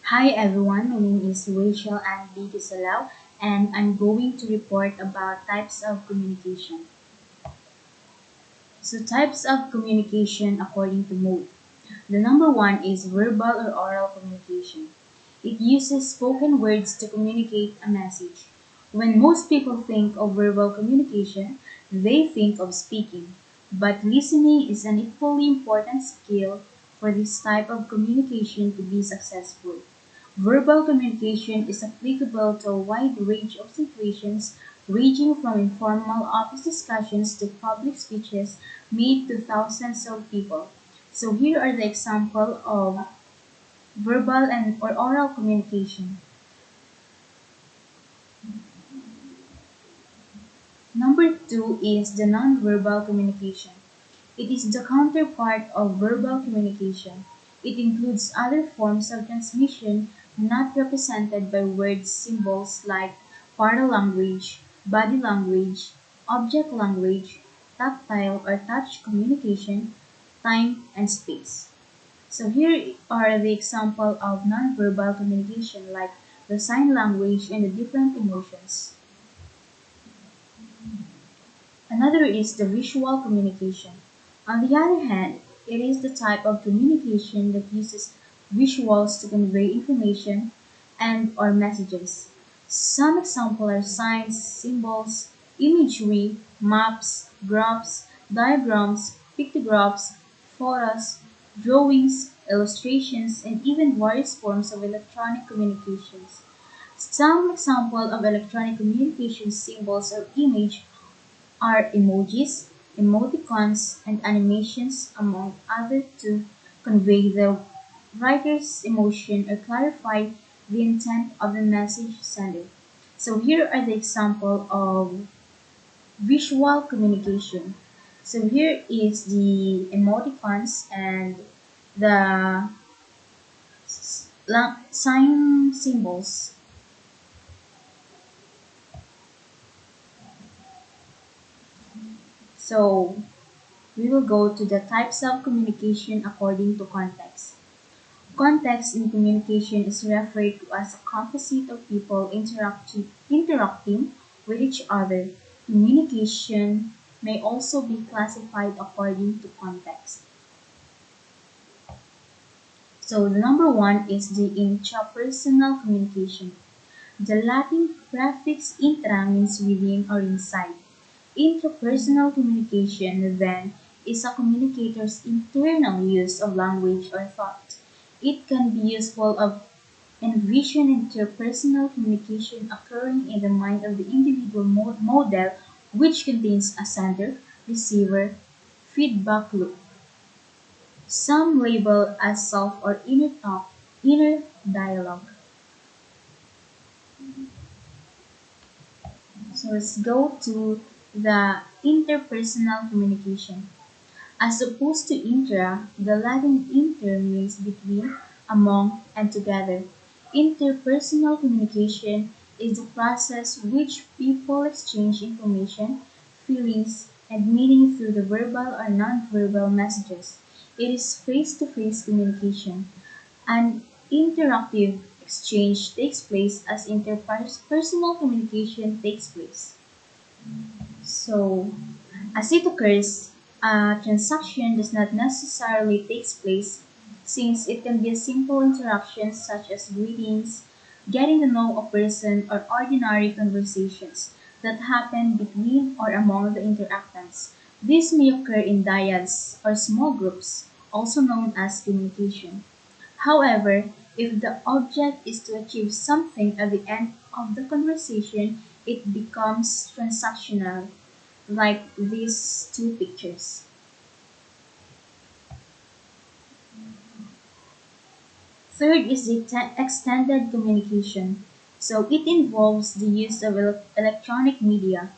Hi everyone, my name is Rachel Ann B. Gisalao, and I'm going to report about types of communication. So, types of communication according to mode. The number one is verbal or oral communication. It uses spoken words to communicate a message. When most people think of verbal communication, they think of speaking. But listening is an equally important skill for this type of communication to be successful. Verbal communication is applicable to a wide range of situations, ranging from informal office discussions to public speeches made to thousands of people. So here are the example of verbal and or oral communication. Number two is the nonverbal communication. It is the counterpart of verbal communication. It includes other forms of transmission not represented by words, symbols like paralanguage, body language, object language, tactile or touch communication, time and space. So here are the example of nonverbal communication like the sign language and the different emotions. Another is the visual communication. On the other hand, it is the type of communication that uses visuals to convey information and or messages. Some examples are signs, symbols, imagery, maps, graphs, diagrams, pictographs, photos, drawings, illustrations, and even various forms of electronic communications. Some examples of electronic communication symbols or image are emojis, emoticons, and animations, among others, to convey the writer's emotion or clarify the intent of the message sender. So here are the example of visual communication. So here is the emoticons and the sign symbols. So we will go to the types of communication according to context. Context in communication is referred to as a composite of people interacting with each other. Communication may also be classified according to context. So the number one is the intrapersonal communication. The Latin prefix intra means within or inside. Intrapersonal communication, then, is a communicator's internal use of language or thought. It can be useful of envision interpersonal communication occurring in the mind of the individual model, which contains a sender, receiver, feedback loop. Some label as self or inner talk, inner dialogue. So let's go to the interpersonal communication. As opposed to intra, the Latin inter means between, among, and together. Interpersonal communication is the process which people exchange information, feelings, and meaning through the verbal or non-verbal messages. It is face-to-face communication. An interactive exchange takes place as interpersonal communication takes place. So, as it occurs, a transaction does not necessarily take place since it can be a simple interaction such as greetings, getting to know a person, or ordinary conversations that happen between or among the interactants. This may occur in dyads or small groups, also known as communication. However, if the object is to achieve something at the end of the conversation, it becomes transactional, like these two pictures. Third is the extended communication. So it involves the use of electronic media.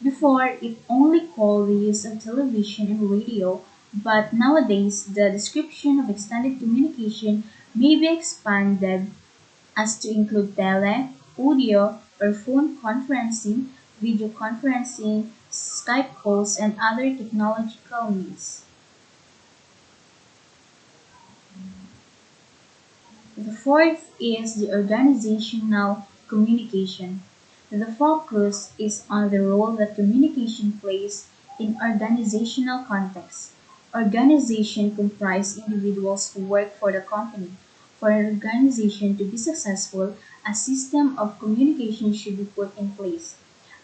Before, it only called the use of television and radio, but nowadays the description of extended communication may be expanded as to include tele, audio, or phone conferencing, video conferencing, Skype calls, and other technological means. The fourth is the organizational communication. The focus is on the role that communication plays in organizational context. Organization comprise individuals who work for the company. For an organization to be successful, a system of communication should be put in place.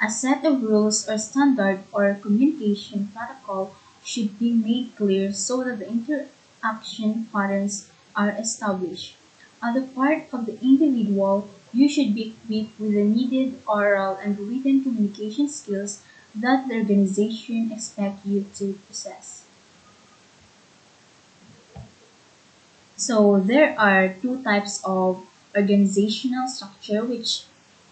A set of rules or standard or communication protocol should be made clear so that the interaction patterns are established. On the part of the individual, you should be equipped with the needed oral and written communication skills that the organization expects you to possess. So there are two types of organizational structure, which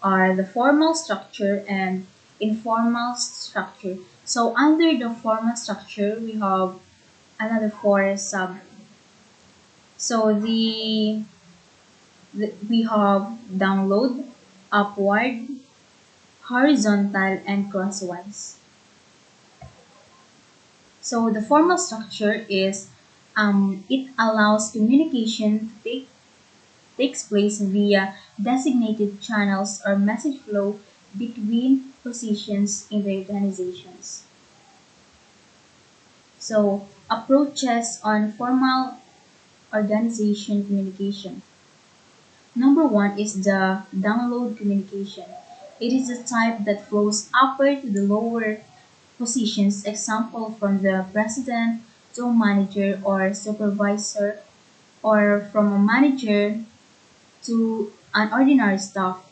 are the formal structure and informal structure. So under the formal structure, we have another four sub. So we have download, upward, horizontal, and crosswise. So the formal structure is it allows communication to takes place via designated channels or message flow between positions in the organizations. So approaches on formal organization communication. Number one is the download communication. It is a type that flows upward to the lower positions, example from the president to a manager or supervisor, or from a manager to an ordinary staff.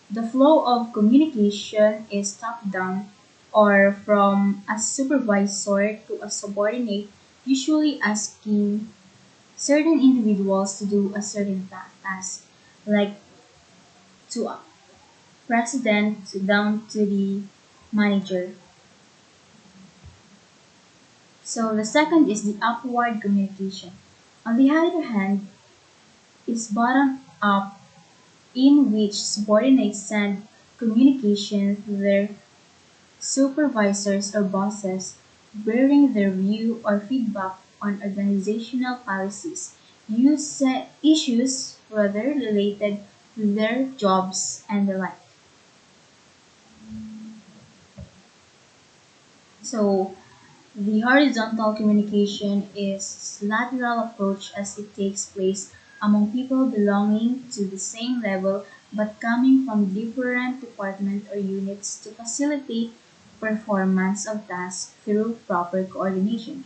The flow of communication is top-down or from a supervisor to a subordinate, usually asking certain individuals to do a certain task, like to a president down to the manager. So the second is the upward communication. On the other hand, it's bottom up in which subordinates send communication to their supervisors or bosses, bearing their view or feedback on organizational policies, issues rather related to their jobs and the like. So the horizontal communication is lateral approach as it takes place among people belonging to the same level but coming from different departments or units to facilitate performance of tasks through proper coordination.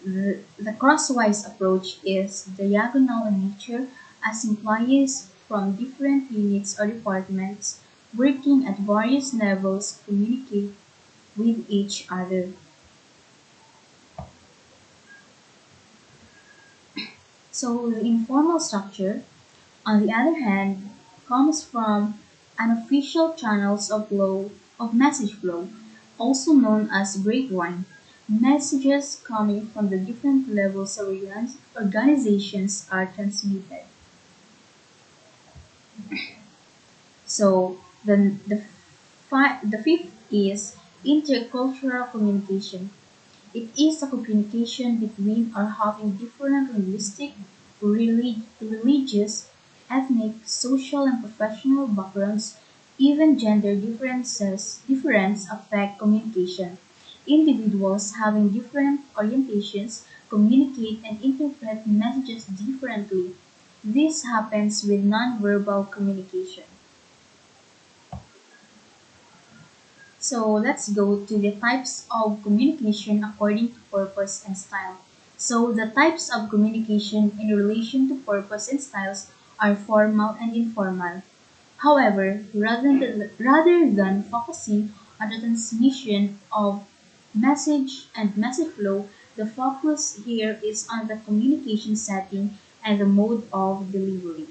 The crosswise approach is diagonal in nature as employees from different units or departments working at various levels communicate with each other. So the informal structure, on the other hand, comes from unofficial channels of message flow, also known as grapevine. Messages coming from the different levels of organizations are transmitted. So the fifth is intercultural communication. It is a communication between or having different linguistic, religious, ethnic, social, and professional backgrounds. Even gender difference affect communication. Individuals having different orientations communicate and interpret messages differently. This happens with nonverbal communication. So let's go to the types of communication according to purpose and style. So the types of communication in relation to purpose and styles are formal and informal. However, rather than focusing on the transmission of message and message flow, the focus here is on the communication setting and the mode of delivery.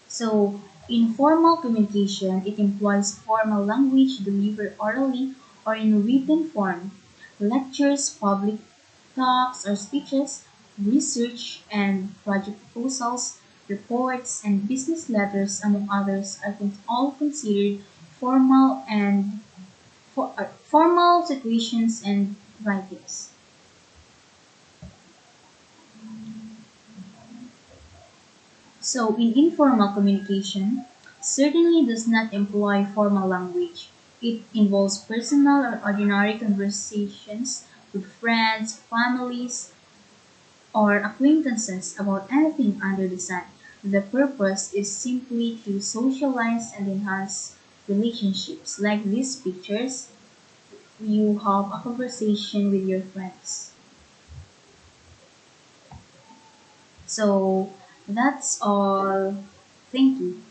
So, in formal communication, it employs formal language delivered orally or in written form. Lectures, public talks or speeches, research and project proposals, reports, and business letters, among others, are all considered formal situations and writings. So, in informal communication, certainly does not employ formal language. It involves personal or ordinary conversations with friends, families, or acquaintances about anything under the sun. The purpose is simply to socialize and enhance relationships. Like these pictures, you have a conversation with your friends. So that's all. Thank you.